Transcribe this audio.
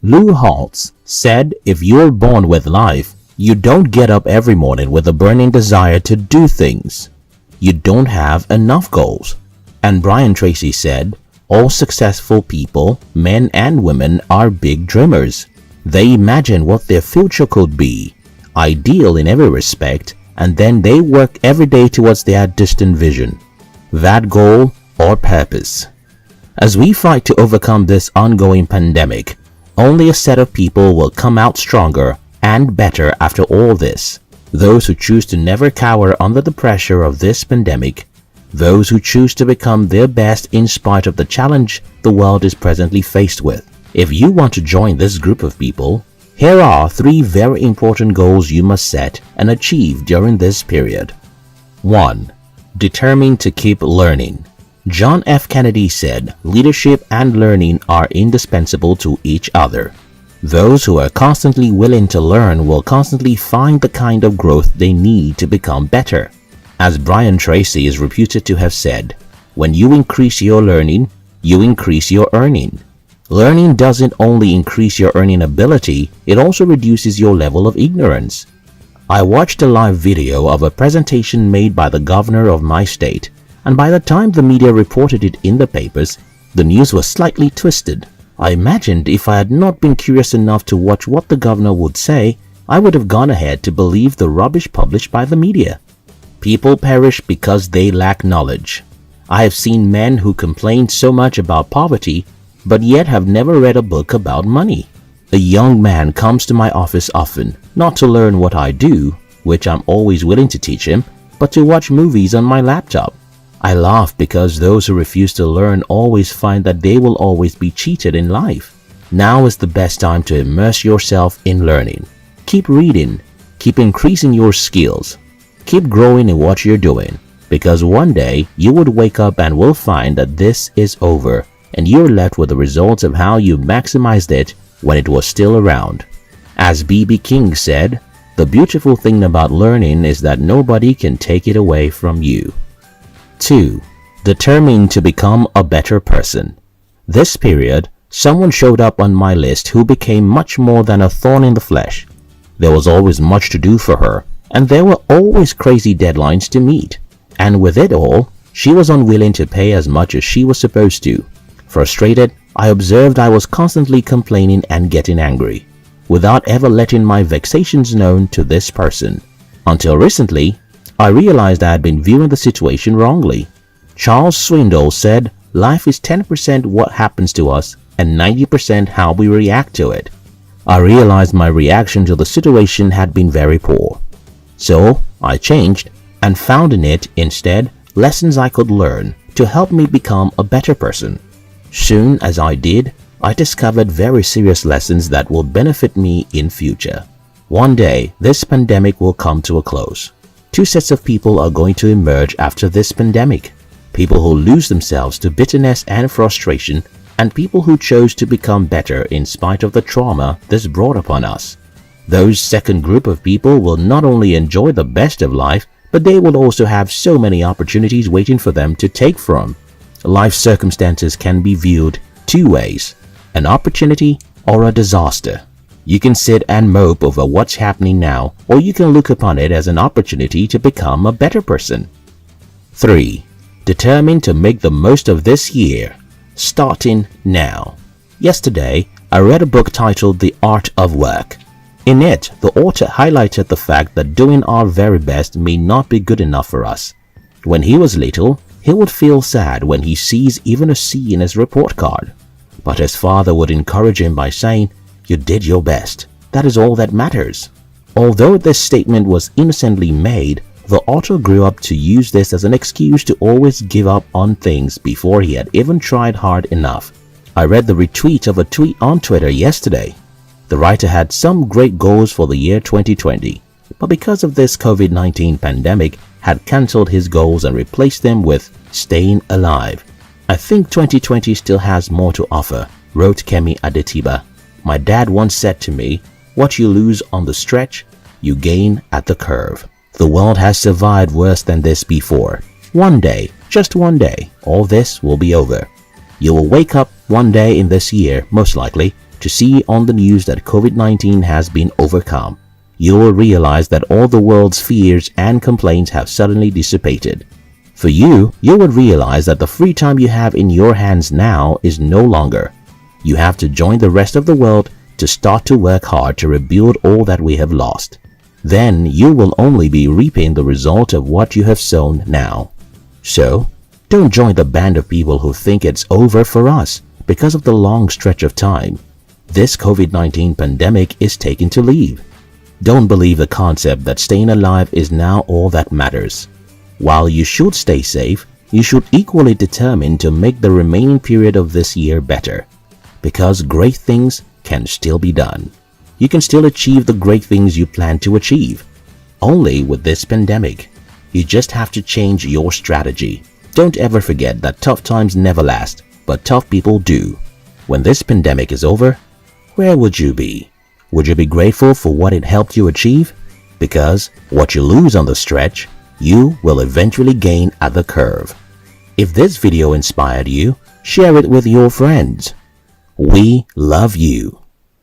Lou Holtz said if you're born with life, you don't get up every morning with a burning desire to do things. You don't have enough goals. And Brian Tracy said, all successful people, men and women, are big dreamers. They imagine what their future could be, ideal in every respect, and then they work every day towards their distant vision, that goal or purpose. As we fight to overcome this ongoing pandemic, only a set of people will come out stronger and better after all this. Those who choose to never cower under the pressure of this pandemic, those who choose to become their best in spite of the challenge the world is presently faced with. If you want to join this group of people, here are 3 very important goals you must set and achieve during this period. 1. Determined to keep learning. John F. Kennedy said, leadership and learning are indispensable to each other. Those who are constantly willing to learn will constantly find the kind of growth they need to become better. As Brian Tracy is reputed to have said, when you increase your learning, you increase your earning. Learning doesn't only increase your earning ability, it also reduces your level of ignorance. I watched a live video of a presentation made by the governor of my state, and by the time the media reported it in the papers, the news was slightly twisted. I imagined if I had not been curious enough to watch what the governor would say, I would have gone ahead to believe the rubbish published by the media. People perish because they lack knowledge. I have seen men who complain so much about poverty, but yet have never read a book about money. A young man comes to my office often, not to learn what I do, which I'm always willing to teach him, but to watch movies on my laptop. I laugh because those who refuse to learn always find that they will always be cheated in life. Now is the best time to immerse yourself in learning. Keep reading, keep increasing your skills, keep growing in what you're doing, because one day you would wake up and will find that this is over and you're left with the results of how you maximized it when it was still around. As B.B. King said, the beautiful thing about learning is that nobody can take it away from you. 2. Determined to become a better person. This period, someone showed up on my list who became much more than a thorn in the flesh. There was always much to do for her, and there were always crazy deadlines to meet. And with it all, she was unwilling to pay as much as she was supposed to. Frustrated, I observed I was constantly complaining and getting angry, without ever letting my vexations known to this person. Until recently, I realized I had been viewing the situation wrongly. Charles Swindoll said, life is 10% what happens to us and 90% how we react to it. I realized my reaction to the situation had been very poor. So I changed and found in it instead lessons I could learn to help me become a better person. Soon as I did, I discovered very serious lessons that will benefit me in future. One day, this pandemic will come to a close. 2 sets of people are going to emerge after this pandemic. People who lose themselves to bitterness and frustration, and people who chose to become better in spite of the trauma this brought upon us. Those second group of people will not only enjoy the best of life, but they will also have so many opportunities waiting for them to take from. Life circumstances can be viewed 2 ways, an opportunity or a disaster. You can sit and mope over what's happening now, or you can look upon it as an opportunity to become a better person. 3. Determined to make the most of this year, starting now. Yesterday, I read a book titled The Art of Work. In it, the author highlighted the fact that doing our very best may not be good enough for us. When he was little, he would feel sad when he sees even a C in his report card. But his father would encourage him by saying, "You did your best. That is all that matters." Although this statement was innocently made, the author grew up to use this as an excuse to always give up on things before he had even tried hard enough. I read the retweet of a tweet on Twitter yesterday. The writer had some great goals for the year 2020, but because of this COVID-19 pandemic, had cancelled his goals and replaced them with staying alive. "I think 2020 still has more to offer," wrote Kemi Adetiba. "My dad once said to me, what you lose on the stretch, you gain at the curve." The world has survived worse than this before. One day, just one day, all this will be over. You will wake up one day in this year, most likely, to see on the news that COVID-19 has been overcome, you will realize that all the world's fears and complaints have suddenly dissipated. For you will realize that the free time you have in your hands now is no longer. You have to join the rest of the world to start to work hard to rebuild all that we have lost. Then you will only be reaping the result of what you have sown now. So, don't join the band of people who think it's over for us because of the long stretch of time. This COVID-19 pandemic is taking to leave. Don't believe the concept that staying alive is now all that matters. While you should stay safe, you should equally determine to make the remaining period of this year better. Because great things can still be done. You can still achieve the great things you plan to achieve. Only with this pandemic, you just have to change your strategy. Don't ever forget that tough times never last, but tough people do. When this pandemic is over, where would you be? Would you be grateful for what it helped you achieve? Because what you lose on the stretch, you will eventually gain at the curve. If this video inspired you, share it with your friends. We love you.